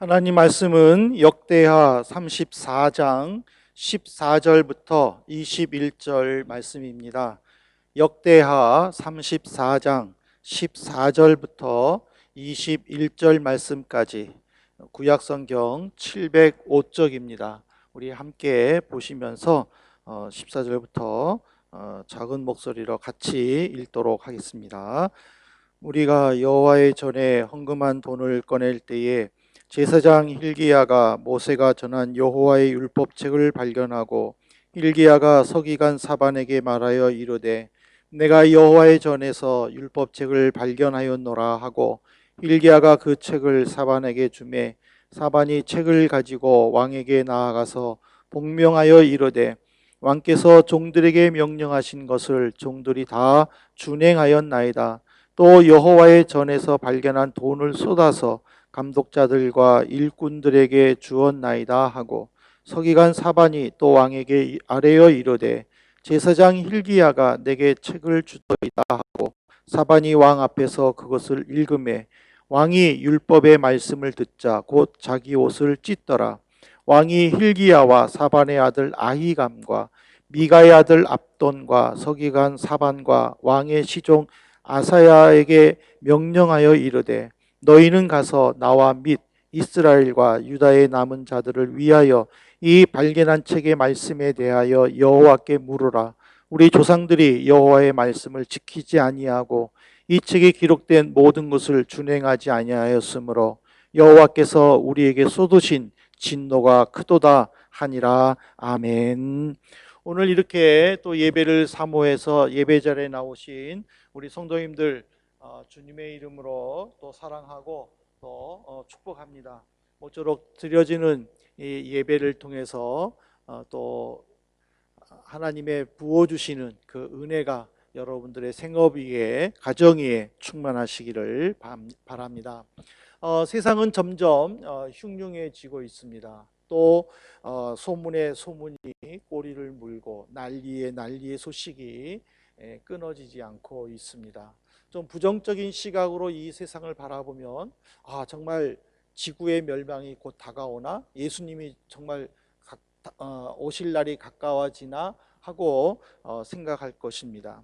하나님 말씀은 역대하 34장 14절부터 21절 말씀입니다. 역대하 34장 14절부터 21절 말씀까지 구약성경 705쪽입니다. 우리 함께 보시면서 14절부터 작은 목소리로 같이 읽도록 하겠습니다. 우리가 여호와의 전에 헌금한 돈을 꺼낼 때에 제사장 hil기야가 모세가 전한 여호와의 율법책을 발견하고 hil기야가 서기관 사반에게 말하여 이르되 내가 여호와의 전에서 율법책을 발견하였노라 하고 hil기야가 그 책을 사반에게 주매 사반이 책을 가지고 왕에게 나아가서 복명하여 이르되 왕께서 종들에게 명령하신 것을 종들이 다 준행하였나이다. 또 여호와의 전에서 발견한 돈을 쏟아서 감독자들과 일꾼들에게 주었나이다 하고 서기관 사반이 또 왕에게 아뢰어 이르되 제사장 hil기야가 내게 책을 주더이다 하고 사반이 왕 앞에서 그것을 읽음에 왕이 율법의 말씀을 듣자 곧 자기 옷을 찢더라. 왕이 hil기야와 사반의 아들 아히감과 미가의 아들 압돈과 서기관 사반과 왕의 시종 아사야에게 명령하여 이르되 너희는 가서 나와 및 이스라엘과 유다의 남은 자들을 위하여 이 발견한 책의 말씀에 대하여 여호와께 물으라. 우리 조상들이 여호와의 말씀을 지키지 아니하고 이 책에 기록된 모든 것을 준행하지 아니하였으므로 여호와께서 우리에게 쏟으신 진노가 크도다 하니라. 아멘. 오늘 이렇게 또 예배를 사모해서 예배자리에 나오신 우리 성도님들 주님의 이름으로 또 사랑하고 또 축복합니다. 모쪼록 드려지는 이 예배를 통해서 또 하나님의 부어주시는 그 은혜가 여러분들의 생업 위에 가정 위에 충만하시기를 바랍니다. 세상은 점점 흉흉해지고 있습니다. 또 소문에 소문이 꼬리를 물고 난리의 소식이 끊어지지 않고 있습니다. 좀 부정적인 시각으로 이 세상을 바라보면 정말 지구의 멸망이 곧 다가오나 예수님이 정말 오실 날이 가까워지나 하고 생각할 것입니다.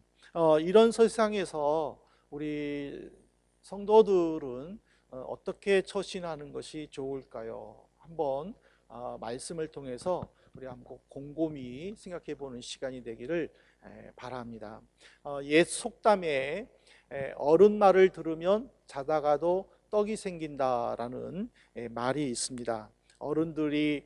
이런 세상에서 우리 성도들은 어떻게 처신하는 것이 좋을까요? 한번 말씀을 통해서 우리 한번 곰곰이 생각해 보는 시간이 되기를 바랍니다. 옛 속담에 어른 말을 들으면 자다가도 떡이 생긴다라는 말이 있습니다. 어른들이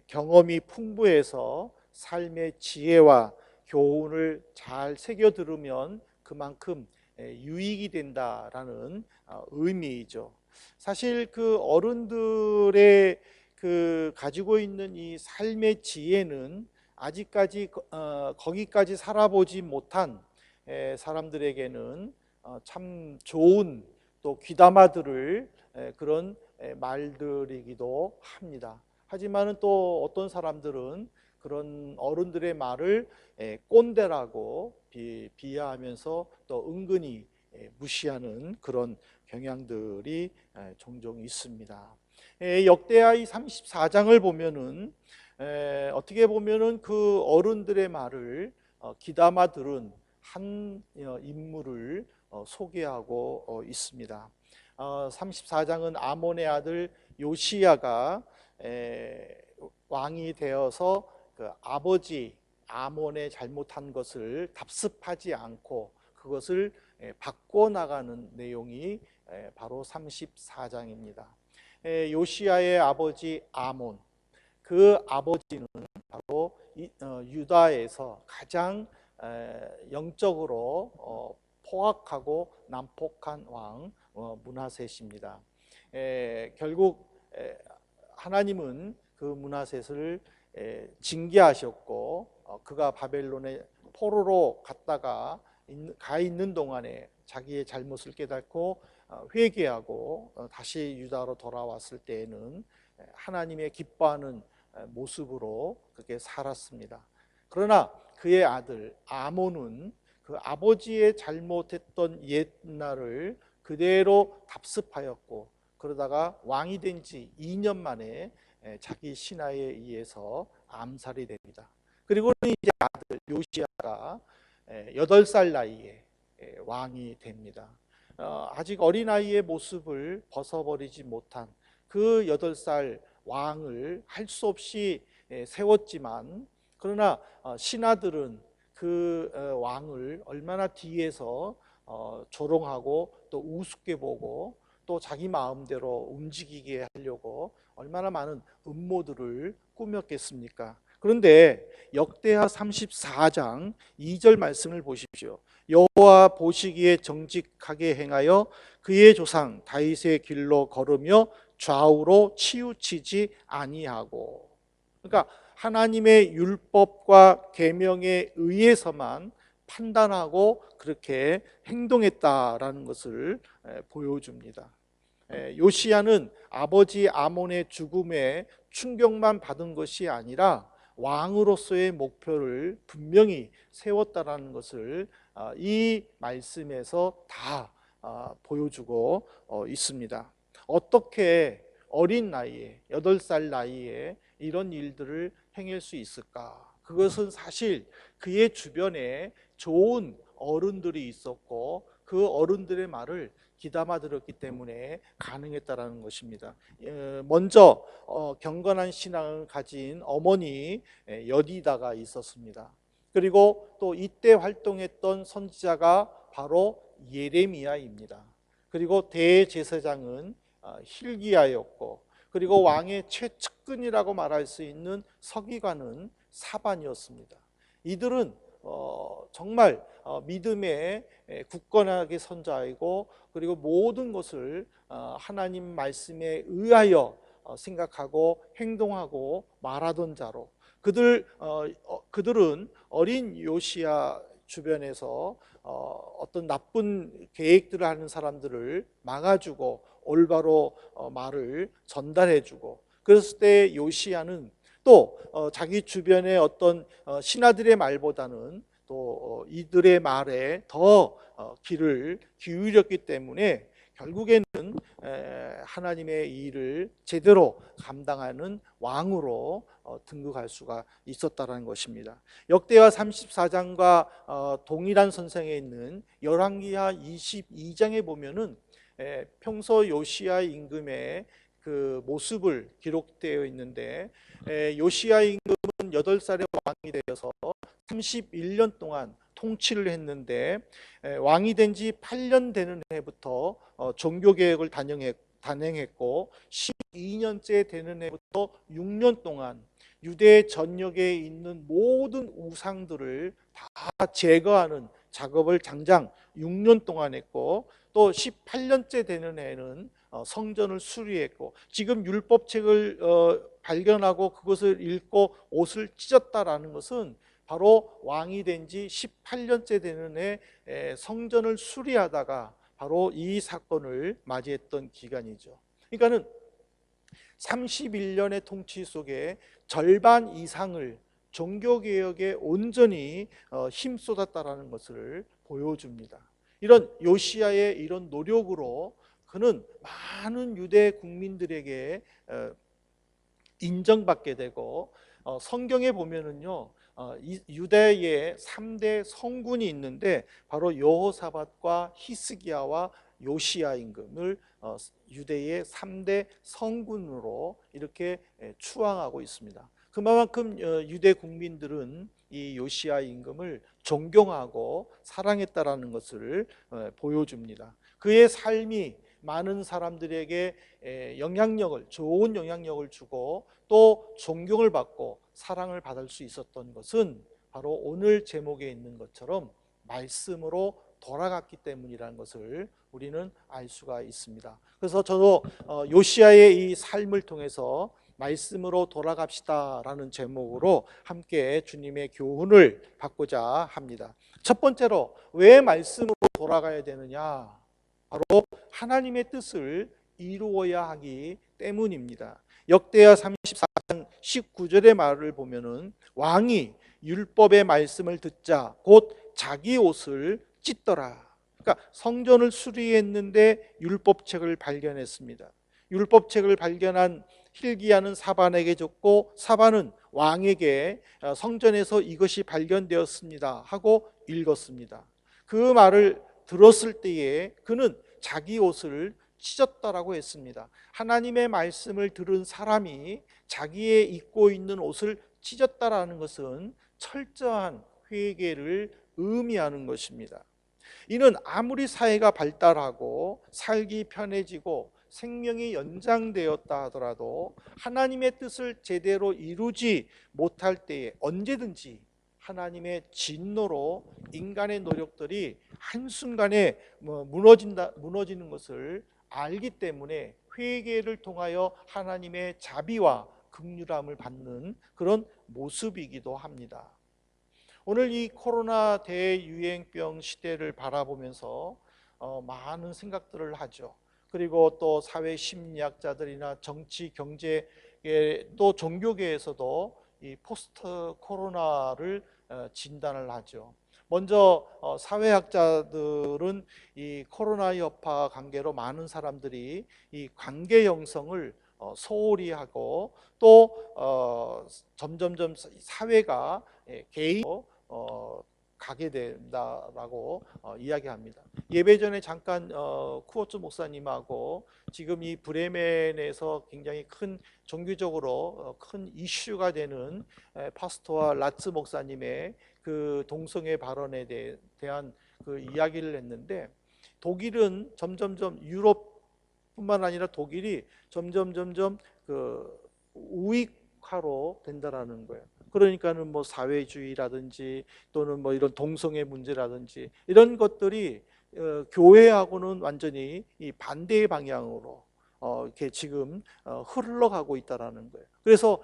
경험이 풍부해서 삶의 지혜와 교훈을 잘 새겨 들으면 그만큼 유익이 된다라는 의미이죠. 사실 그 어른들의 그 가지고 있는 이 삶의 지혜는 아직까지 거기까지 살아보지 못한 사람들에게는 참 좋은 또 귀담아 들을 그런 말들이기도 합니다. 하지만은 또 어떤 사람들은 그런 어른들의 말을 꼰대라고 비하하면서 또 은근히 무시하는 그런 경향들이 종종 있습니다. 역대하 이 34장을 보면은 어떻게 보면은 그 어른들의 말을 귀담아 들은 한 인물을 소개하고 있습니다. 34장은 아몬의 아들 요시야가 왕이 되어서 그 아버지 아몬의 잘못한 것을 답습하지 않고 그것을 바꿔나가는 내용이 바로 34장입니다. 요시야의 아버지 아몬, 그 아버지는 바로 유다에서 가장 영적으로 포악하고 난폭한 왕 므낫셋입니다. 결국 하나님은 그 므낫셋을 징계하셨고 그가 바벨론에 포로로 가 있는 동안에 자기의 잘못을 깨닫고 회개하고 다시 유다로 돌아왔을 때에는 하나님의 기뻐하는 모습으로 그렇게 살았습니다. 그러나 그의 아들 아몬은 그 아버지의 잘못했던 옛날을 그대로 답습하였고 그러다가 왕이 된 지 2년 만에 자기 신하에 의해서 암살이 됩니다. 그리고는 이제 아들 요시야가 8살 나이에 왕이 됩니다. 아직 어린아이의 모습을 벗어버리지 못한 그 8살 왕을 할 수 없이 세웠지만, 그러나 신하들은 그 왕을 얼마나 뒤에서 조롱하고 또 우습게 보고 또 자기 마음대로 움직이게 하려고 얼마나 많은 음모들을 꾸몄겠습니까? 그런데 역대하 34장 2절 말씀을 보십시오. 여호와 보시기에 정직하게 행하여 그의 조상 다윗의 길로 걸으며 좌우로 치우치지 아니하고. 그러니까 하나님의 율법과 계명에 의해서만 판단하고 그렇게 행동했다라는 것을 보여줍니다. 요시야는 아버지 아몬의 죽음에 충격만 받은 것이 아니라 왕으로서의 목표를 분명히 세웠다라는 것을 이 말씀에서 다 보여주고 있습니다. 어떻게 어린 나이에 8살 나이에 이런 일들을 행할 수 있을까? 그것은 사실 그의 주변에 좋은 어른들이 있었고 그 어른들의 말을 귀담아 들었기 때문에 가능했다라는 것입니다. 먼저 경건한 신앙을 가진 어머니 여디다가 있었습니다. 그리고 또 이때 활동했던 선지자가 바로 예레미야입니다. 그리고 대제사장은 hil기야였고, 그리고 왕의 최측근이라고 말할 수 있는 서기관은 사반이었습니다. 이들은 정말 믿음에 굳건하게 선 자이고, 그리고 모든 것을 하나님 말씀에 의하여 생각하고 행동하고 말하던 자로, 그들은 어린 요시야 주변에서 어떤 나쁜 계획들을 하는 사람들을 막아주고 올바로 말을 전달해주고, 그랬을 때 요시야는 또 자기 주변의 어떤 신하들의 말보다는 또 이들의 말에 더 귀를 기울였기 때문에 결국에는 하나님의 일을 제대로 감당하는 왕으로 등극할 수가 있었다는 것입니다. 역대하 34장과 동일한 선상에 있는 열왕기하 22장에 보면은 평소 요시야 임금의 그 모습을 기록되어 있는데, 요시야 임금은 8살에 왕이 되어서 31년 동안 통치를 했는데, 왕이 된 지 8년 되는 해부터 종교개혁을 단행했고 12년째 되는 해부터 6년 동안 유대 전역에 있는 모든 우상들을 다 제거하는 작업을 장장 6년 동안 했고, 또 18년째 되는 해는 성전을 수리했고, 지금 율법책을 발견하고 그것을 읽고 옷을 찢었다라는 것은 바로 왕이 된 지 18년째 되는 해 성전을 수리하다가 바로 이 사건을 맞이했던 기간이죠. 그러니까는 31년의 통치 속에 절반 이상을 종교개혁에 온전히 힘쏟았다라는 것을 보여줍니다. 이런 요시야의 이런 노력으로 그는 많은 유대 국민들에게 인정받게 되고, 성경에 보면은요, 유대의 3대 성군이 있는데 바로 여호사밧과 히스기야와 요시야 임금을 유대의 3대 성군으로 이렇게 추앙하고 있습니다. 그만큼 유대 국민들은 이 요시야 임금을 존경하고 사랑했다라는 것을 보여줍니다. 그의 삶이 많은 사람들에게 좋은 영향력을 주고 또 존경을 받고 사랑을 받을 수 있었던 것은 바로 오늘 제목에 있는 것처럼 말씀으로 돌아갔기 때문이라는 것을 우리는 알 수가 있습니다. 그래서 저도 요시야의 이 삶을 통해서 말씀으로 돌아갑시다라는 제목으로 함께 주님의 교훈을 받고자 합니다. 첫 번째로 왜 말씀으로 돌아가야 되느냐? 바로 하나님의 뜻을 이루어야 하기 때문입니다. 역대하 34장 19절의 말을 보면은 왕이 율법의 말씀을 듣자 곧 자기 옷을 찢더라. 그러니까 성전을 수리했는데 율법책을 발견했습니다. 율법책을 발견한 hil기야는 사반에게 줬고 사반은 왕에게 성전에서 이것이 발견되었습니다 하고 읽었습니다. 그 말을 들었을 때에 그는 자기 옷을 찢었다라고 했습니다. 하나님의 말씀을 들은 사람이 자기의 입고 있는 옷을 찢었다라는 것은 철저한 회개를 의미하는 것입니다. 이는 아무리 사회가 발달하고 살기 편해지고 생명이 연장되었다 하더라도 하나님의 뜻을 제대로 이루지 못할 때에 언제든지 하나님의 진노로 인간의 노력들이 한순간에 무너지는 것을 알기 때문에 회개를 통하여 하나님의 자비와 긍휼함을 받는 그런 모습이기도 합니다. 오늘 이 코로나 대유행병 시대를 바라보면서 많은 생각들을 하죠. 그리고 또 사회 심리학자들이나 정치, 경제, 또 종교계에서도 이 포스트 코로나를 진단을 하죠. 먼저 사회학자들은 이 코로나 여파 관계로 많은 사람들이 이 관계 형성을 소홀히 하고 또 점점점 사회가 개인으로 가게 된다라고 이야기합니다. 예배 전에 잠깐 쿠어츠 목사님하고 지금 이 브레멘에서 굉장히 큰 종교적으로 큰 이슈가 되는 파스토와 라츠 목사님의 그 동성애 발언에 대한 그 이야기를 했는데, 독일은 점점점 유럽뿐만 아니라 독일이 점점 그 우익화로 된다라는 거예요. 그러니까는 뭐 사회주의라든지 또는 뭐 이런 동성애 문제라든지 이런 것들이 교회하고는 완전히 이 반대의 방향으로 이렇게 지금 흘러가고 있다라는 거예요. 그래서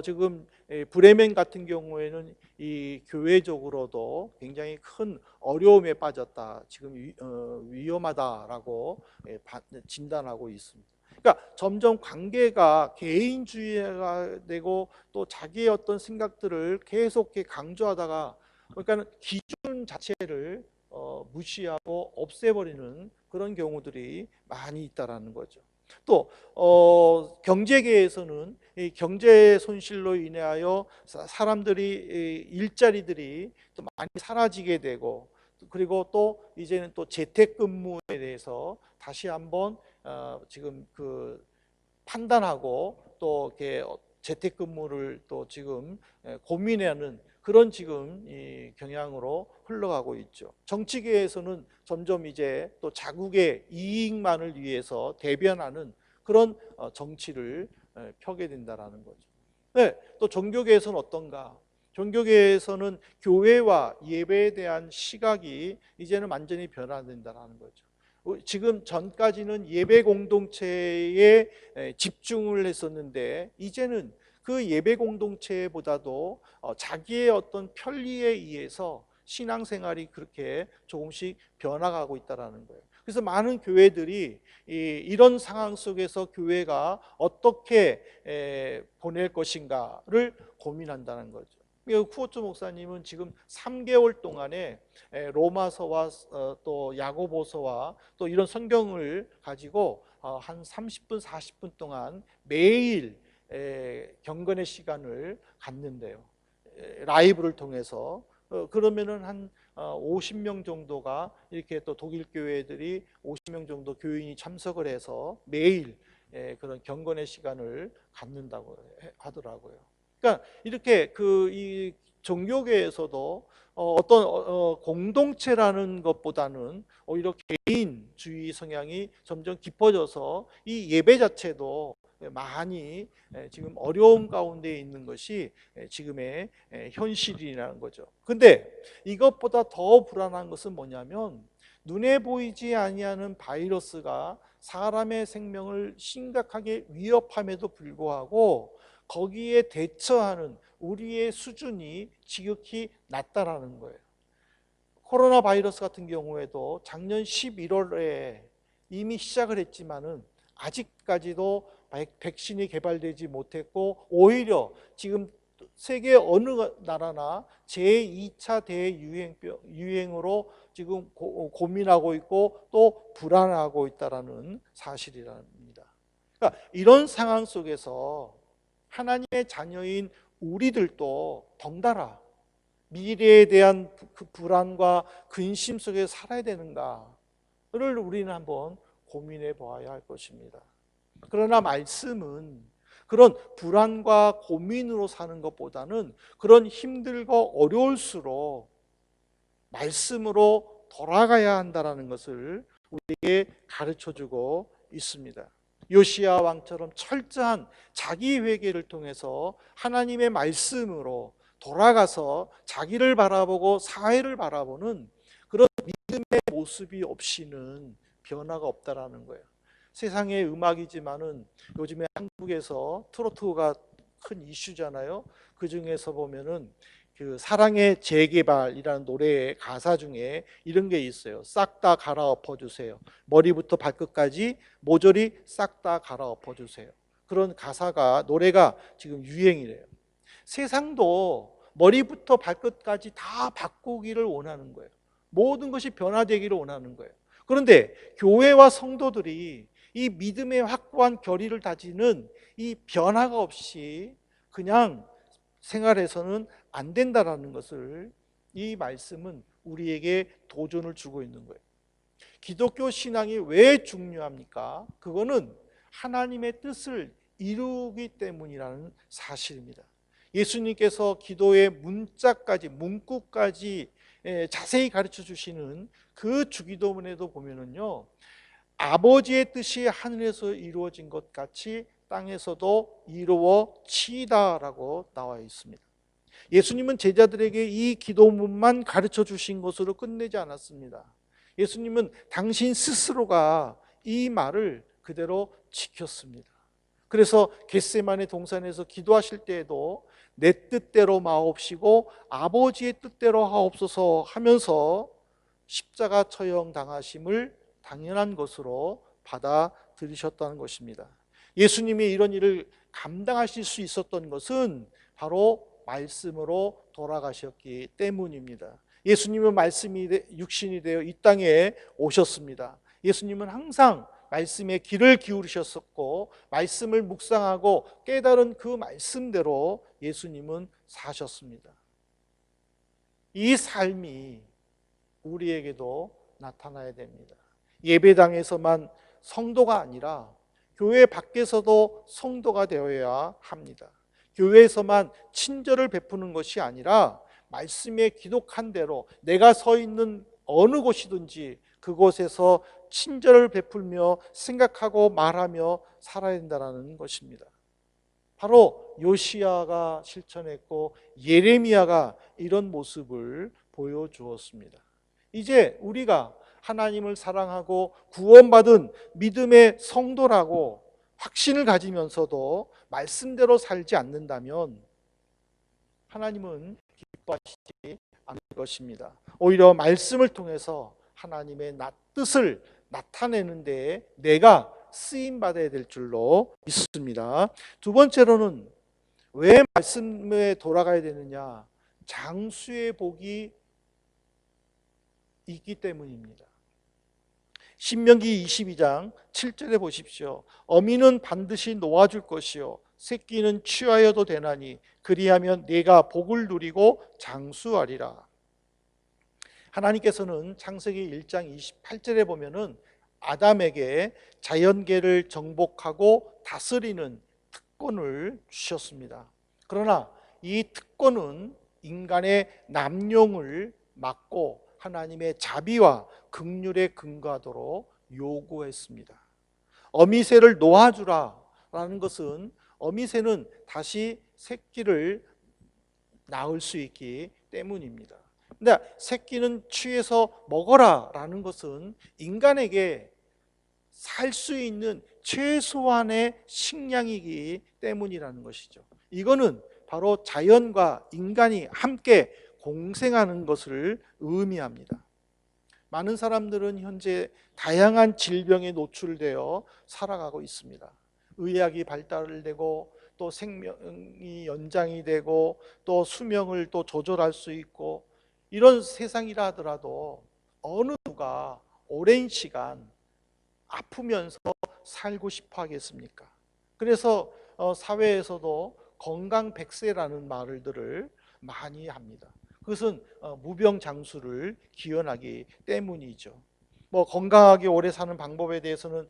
지금 브레멘 같은 경우에는 이 교회적으로도 굉장히 큰 어려움에 빠졌다, 지금 위험하다라고 진단하고 있습니다. 그러니까 점점 관계가 개인주의가 되고 또 자기의 어떤 생각들을 계속 강조하다가, 그러니까 기준 자체를 무시하고 없애버리는 그런 경우들이 많이 있다라는 거죠. 또 경제계에서는 이 경제 손실로 인하여 사람들이 일자리들이 또 많이 사라지게 되고, 그리고 또 이제는 또 재택근무에 대해서 다시 한번 지금 그 판단하고 또 이렇게 재택근무를 또 지금 고민하는 그런 지금 이 경향으로 흘러가고 있죠. 정치계에서는 점점 이제 또 자국의 이익만을 위해서 대변하는 그런 정치를 펴게 된다라는 거죠. 네, 또 종교계에서는 어떤가? 종교계에서는 교회와 예배에 대한 시각이 이제는 완전히 변화된다라는 거죠. 지금 전까지는 예배 공동체에 집중을 했었는데, 이제는 그 예배 공동체보다도 자기의 어떤 편리에 의해서 신앙생활이 그렇게 조금씩 변화가고 있다는 거예요. 그래서 많은 교회들이 이런 상황 속에서 교회가 어떻게 보낼 것인가를 고민한다는 거죠. 쿠어츠 목사님은 지금 3개월 동안에 로마서와 또 야고보서와 또 이런 성경을 가지고 한 30분 40분 동안 매일 경건의 시간을 갖는데요. 라이브를 통해서 그러면은 한 50명 정도가 이렇게 또 독일 교회들이 50명 정도 교인이 참석을 해서 매일 그런 경건의 시간을 갖는다고 하더라고요. 그러니까 이렇게 이 종교계에서도 어떤 공동체라는 것보다는 오히려 개인주의 성향이 점점 깊어져서 이 예배 자체도 많이 지금 어려움 가운데 있는 것이 지금의 현실이라는 거죠. 근데 이것보다 더 불안한 것은 뭐냐면, 눈에 보이지 아니하는 바이러스가 사람의 생명을 심각하게 위협함에도 불구하고 거기에 대처하는 우리의 수준이 지극히 낮다라는 거예요. 코로나 바이러스 같은 경우에도 작년 11월에 이미 시작을 했지만은 아직까지도 백신이 개발되지 못했고, 오히려 지금 세계 어느 나라나 제2차 대유행으로 지금 고민하고 있고 또 불안하고 있다라는 사실이랍니다. 그러니까 이런 상황 속에서 하나님의 자녀인 우리들도 덩달아 미래에 대한 그 불안과 근심 속에 살아야 되는가를 우리는 한번 고민해 보아야 할 것입니다. 그러나 말씀은 그런 불안과 고민으로 사는 것보다는 그런 힘들고 어려울수록 말씀으로 돌아가야 한다는 것을 우리에게 가르쳐주고 있습니다. 요시야 왕처럼 철저한 자기 회개를 통해서 하나님의 말씀으로 돌아가서 자기를 바라보고 사회를 바라보는 그런 믿음의 모습이 없이는 변화가 없다라는 거예요. 세상의 음악이지만은 요즘에 한국에서 트로트가 큰 이슈잖아요. 그 중에서 보면은 그 사랑의 재개발이라는 노래의 가사 중에 이런 게 있어요. 싹 다 갈아엎어 주세요. 머리부터 발끝까지 모조리 싹 다 갈아엎어 주세요. 그런 가사가 노래가 지금 유행이래요. 세상도 머리부터 발끝까지 다 바꾸기를 원하는 거예요. 모든 것이 변화되기를 원하는 거예요. 그런데 교회와 성도들이 이 믿음의 확고한 결의를 다지는 이 변화가 없이 그냥 생활에서는 안 된다라는 것을 이 말씀은 우리에게 도전을 주고 있는 거예요. 기독교 신앙이 왜 중요합니까? 그거는 하나님의 뜻을 이루기 때문이라는 사실입니다. 예수님께서 기도의 문자까지 문구까지 자세히 가르쳐 주시는 그 주기도문에도 보면은요, 아버지의 뜻이 하늘에서 이루어진 것 같이 땅에서도 이루어지다라고 나와 있습니다. 예수님은 제자들에게 이 기도문만 가르쳐 주신 것으로 끝내지 않았습니다. 예수님은 당신 스스로가 이 말을 그대로 지켰습니다. 그래서 겟세마네 동산에서 기도하실 때에도 내 뜻대로 마옵시고 아버지의 뜻대로 하옵소서 하면서 십자가 처형 당하심을 당연한 것으로 받아들이셨다는 것입니다. 예수님이 이런 일을 감당하실 수 있었던 것은 바로 말씀으로 돌아가셨기 때문입니다. 예수님은 말씀이 육신이 되어 이 땅에 오셨습니다. 예수님은 항상 말씀에 귀를 기울이셨었고 말씀을 묵상하고 깨달은 그 말씀대로 예수님은 사셨습니다. 이 삶이 우리에게도 나타나야 됩니다. 예배당에서만 성도가 아니라 교회 밖에서도 성도가 되어야 합니다. 교회에서만 친절을 베푸는 것이 아니라 말씀에 기록한 대로 내가 서 있는 어느 곳이든지 그곳에서 친절을 베풀며 생각하고 말하며 살아야 된다는 것입니다. 바로 요시야가 실천했고 예레미야가 이런 모습을 보여주었습니다. 이제 우리가 하나님을 사랑하고 구원받은 믿음의 성도라고 확신을 가지면서도 말씀대로 살지 않는다면 하나님은 기뻐하시지 않을 것입니다. 오히려 말씀을 통해서 하나님의 뜻을 나타내는 데 내가 쓰임받아야 될 줄로 믿습니다. 두 번째로는 왜 말씀에 돌아가야 되느냐? 장수의 복이 있기 때문입니다. 신명기 22장 7절에 보십시오. 어미는 반드시 놓아줄 것이요 새끼는 취하여도 되나니 그리하면 네가 복을 누리고 장수하리라. 하나님께서는 창세기 1장 28절에 보면은 아담에게 자연계를 정복하고 다스리는 특권을 주셨습니다. 그러나 이 특권은 인간의 남용을 막고 하나님의 자비와 긍휼에 근거하도록 요구했습니다. 어미새를 놓아주라라는 것은 어미새는 다시 새끼를 낳을 수 있기 때문입니다. 근데 새끼는 취해서 먹어라라는 것은 인간에게 살 수 있는 최소한의 식량이기 때문이라는 것이죠. 이거는 바로 자연과 인간이 함께 공생하는 것을 의미합니다. 많은 사람들은 현재 다양한 질병에 노출되어 살아가고 있습니다. 의학이 발달되고 또 생명이 연장이 되고 또 수명을 또 조절할 수 있고 이런 세상이라 하더라도 어느 누가 오랜 시간 아프면서 살고 싶어 하겠습니까? 그래서 사회에서도 건강 백세라는 말들을 많이 합니다. 그것은 무병장수를 기원하기 때문이죠. 뭐 건강하게 오래 사는 방법에 대해서는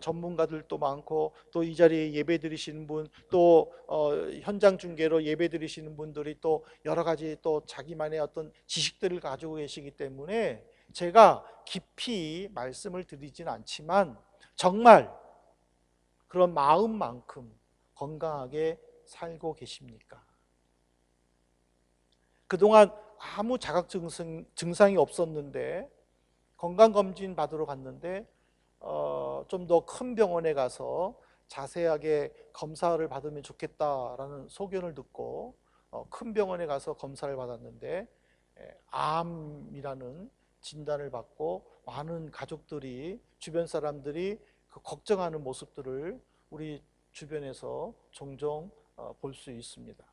전문가들도 많고, 또 이 자리에 예배 드리시는 분, 또 현장 중계로 예배 드리시는 분들이 또 여러 가지 또 자기만의 어떤 지식들을 가지고 계시기 때문에 제가 깊이 말씀을 드리진 않지만, 정말 그런 마음만큼 건강하게 살고 계십니까? 그동안 아무 자각 증상이 없었는데 건강검진 받으러 갔는데 좀 더 큰 병원에 가서 자세하게 검사를 받으면 좋겠다라는 소견을 듣고 큰 병원에 가서 검사를 받았는데 암이라는 진단을 받고, 많은 가족들이, 주변 사람들이 그 걱정하는 모습들을 우리 주변에서 종종 볼 수 있습니다.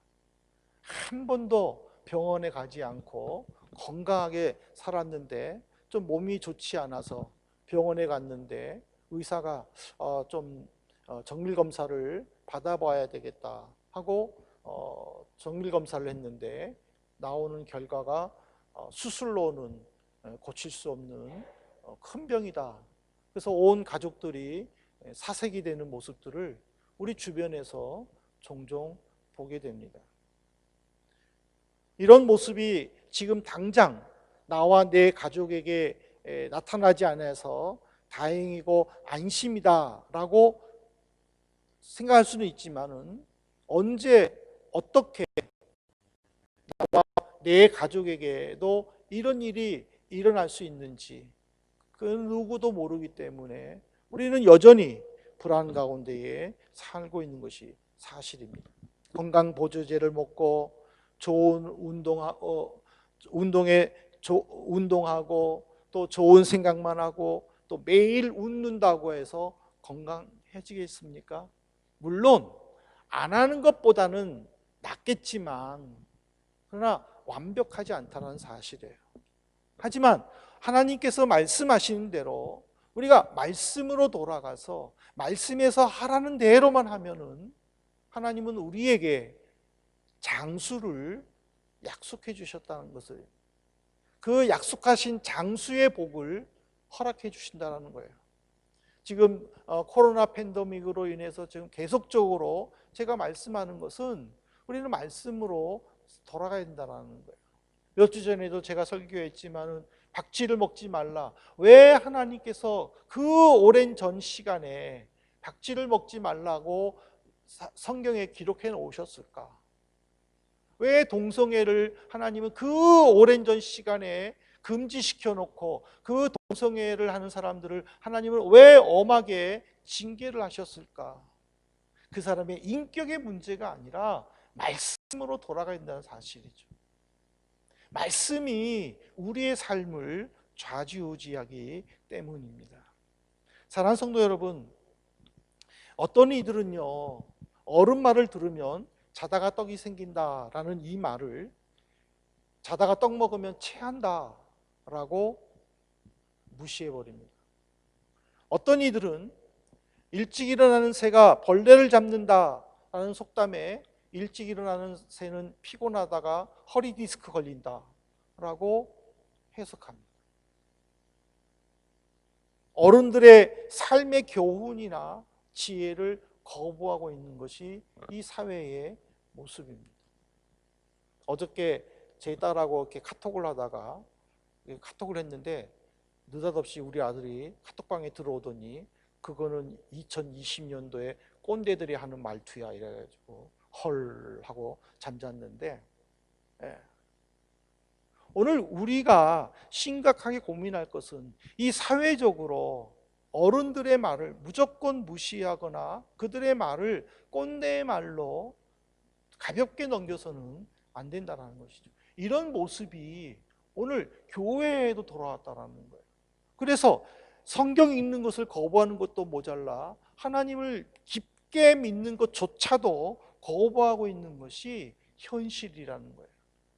한 번도 병원에 가지 않고 건강하게 살았는데 좀 몸이 좋지 않아서 병원에 갔는데 의사가 좀 정밀 검사를 받아봐야 되겠다 하고 정밀 검사를 했는데 나오는 결과가 수술로는 고칠 수 없는 큰 병이다. 그래서 온 가족들이 사색이 되는 모습들을 우리 주변에서 종종 보게 됩니다. 이런 모습이 지금 당장 나와 내 가족에게 나타나지 않아서 다행이고 안심이다라고 생각할 수는 있지만은, 언제 어떻게 나와 내 가족에게도 이런 일이 일어날 수 있는지 그 누구도 모르기 때문에 우리는 여전히 불안 가운데에 살고 있는 것이 사실입니다. 건강 보조제를 먹고 좋은 운동하고 또 좋은 생각만 하고 또 매일 웃는다고 해서 건강해지겠습니까? 물론 안 하는 것보다는 낫겠지만, 그러나 완벽하지 않다는 사실이에요. 하지만 하나님께서 말씀하시는 대로 우리가 말씀으로 돌아가서 말씀에서 하라는 대로만 하면은 하나님은 우리에게 장수를 약속해 주셨다는 것을, 그 약속하신 장수의 복을 허락해 주신다는 거예요. 지금 코로나 팬데믹으로 인해서 지금 계속적으로 제가 말씀하는 것은 우리는 말씀으로 돌아가야 된다는 거예요. 몇 주 전에도 제가 설교했지만은 박쥐를 먹지 말라. 왜 하나님께서 그 오랜 전 시간에 박쥐를 먹지 말라고 성경에 기록해 놓으셨을까? 왜 동성애를 하나님은 그 오랜 전 시간에 금지시켜 놓고 그 동성애를 하는 사람들을 하나님은 왜 엄하게 징계를 하셨을까? 그 사람의 인격의 문제가 아니라 말씀으로 돌아가야 된다는 사실이죠. 말씀이 우리의 삶을 좌지우지하기 때문입니다. 사랑하는 성도 여러분, 어떤 이들은요, 어른 말을 들으면 자다가 떡이 생긴다라는 이 말을 자다가 떡 먹으면 체한다라고 무시해버립니다. 어떤 이들은 일찍 일어나는 새가 벌레를 잡는다라는 속담에 일찍 일어나는 새는 피곤하다가 허리 디스크 걸린다라고 해석합니다. 어른들의 삶의 교훈이나 지혜를 거부하고 있는 것이 이 사회의 모습입니다. 어저께 제 딸하고 이렇게 카톡을 하다가 카톡을 했는데 느닷없이 우리 아들이 카톡방에 들어오더니 그거는 2020년도에 꼰대들이 하는 말투야 이래가지고 헐 하고 잠잤는데, 오늘 우리가 심각하게 고민할 것은 이 사회적으로 어른들의 말을 무조건 무시하거나 그들의 말을 꼰대의 말로 가볍게 넘겨서는 안 된다는 것이죠. 이런 모습이 오늘 교회에도 돌아왔다는 거예요. 그래서 성경 읽는 것을 거부하는 것도 모자라 하나님을 깊게 믿는 것조차도 거부하고 있는 것이 현실이라는 거예요.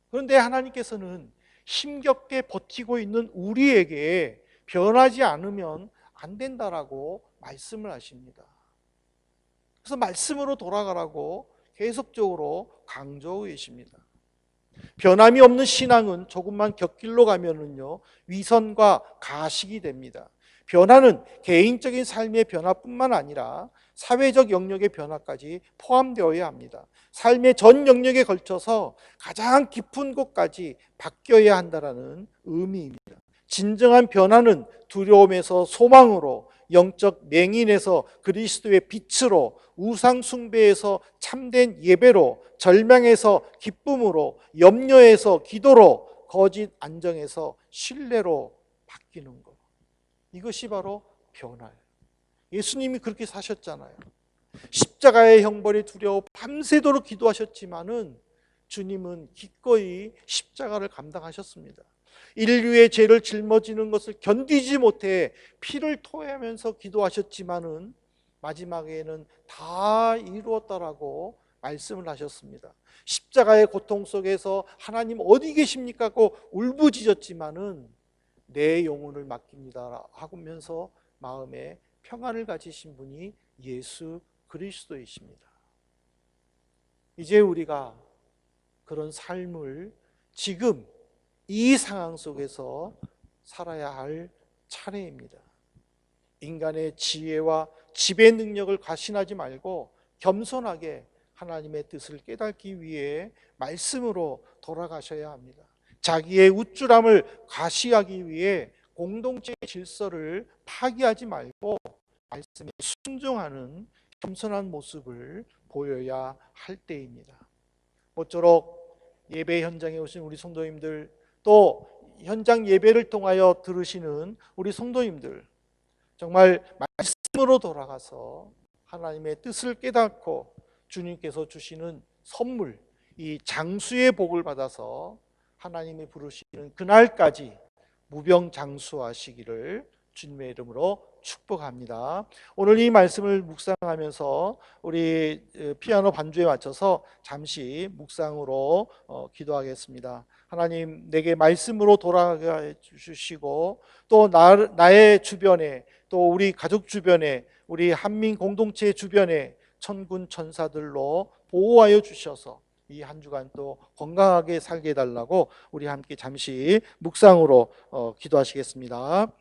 그런데 하나님께서는 힘겹게 버티고 있는 우리에게 변하지 않으면 안 된다라고 말씀을 하십니다. 그래서 말씀으로 돌아가라고 계속적으로 강조하고 계십니다. 변함이 없는 신앙은 조금만 곁길로 가면은요, 위선과 가식이 됩니다. 변화는 개인적인 삶의 변화뿐만 아니라 사회적 영역의 변화까지 포함되어야 합니다. 삶의 전 영역에 걸쳐서 가장 깊은 곳까지 바뀌어야 한다는 의미입니다. 진정한 변화는 두려움에서 소망으로, 영적 맹인에서 그리스도의 빛으로, 우상 숭배에서 참된 예배로, 절망에서 기쁨으로, 염려에서 기도로, 거짓 안정에서 신뢰로 바뀌는 것. 이것이 바로 변화예요. 예수님이 그렇게 사셨잖아요. 십자가의 형벌이 두려워 밤새도록 기도하셨지만은 주님은 기꺼이 십자가를 감당하셨습니다. 인류의 죄를 짊어지는 것을 견디지 못해 피를 토하면서 기도하셨지만은 마지막에는 다 이루었다라고 말씀을 하셨습니다. 십자가의 고통 속에서 하나님 어디 계십니까? 고 울부짖었지만은 내 영혼을 맡깁니다 하면서 마음에 평안을 가지신 분이 예수 그리스도이십니다. 이제 우리가 그런 삶을 지금 이 상황 속에서 살아야 할 차례입니다. 인간의 지혜와 지배 능력을 과신하지 말고 겸손하게 하나님의 뜻을 깨닫기 위해 말씀으로 돌아가셔야 합니다. 자기의 우쭐함을 과시하기 위해 공동체의 질서를 파기하지 말고 말씀에 순종하는 겸손한 모습을 보여야 할 때입니다. 모쪼록 예배 현장에 오신 우리 성도님들, 또 현장 예배를 통하여 들으시는 우리 성도님들, 정말 말씀으로 돌아가서 하나님의 뜻을 깨닫고 주님께서 주시는 선물, 이 장수의 복을 받아서 하나님이 부르시는 그날까지 무병장수하시기를 주님의 이름으로 축복합니다. 오늘 이 말씀을 묵상하면서 우리 피아노 반주에 맞춰서 잠시 묵상으로 기도하겠습니다. 하나님, 내게 말씀으로 돌아가 주시고 또 나의 주변에, 또 우리 가족 주변에, 우리 한민 공동체 주변에 천군 천사들로 보호하여 주셔서 이 한 주간 또 건강하게 살게 해달라고 우리 함께 잠시 묵상으로 기도하시겠습니다.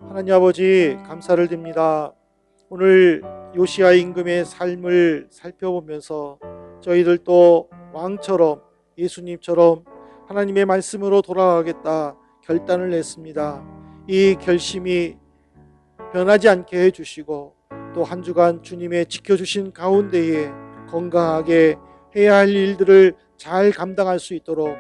하나님 아버지, 감사를 드립니다. 오늘 요시야 임금의 삶을 살펴보면서 저희들도 왕처럼, 예수님처럼 하나님의 말씀으로 돌아가겠다 결단을 냈습니다. 이 결심이 변하지 않게 해주시고 또 한 주간 주님의 지켜주신 가운데에 건강하게 해야 할 일들을 잘 감당할 수 있도록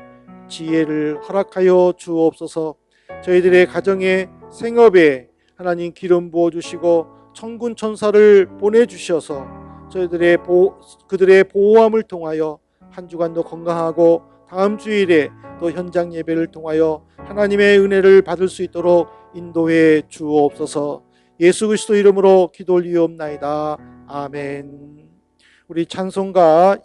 지혜를 허락하여 주옵소서. 저희들의 가정에, 생업에 하나님 기름 부어주시고 천군 천사를 보내주셔서 그들의 보호함을 통하여 한 주간도 건강하고 다음 주일에 또 현장 예배를 통하여 하나님의 은혜를 받을 수 있도록 인도해 주옵소서. 예수 그리스도 이름으로 기도 올리옵나이다. 아멘. 우리 찬송가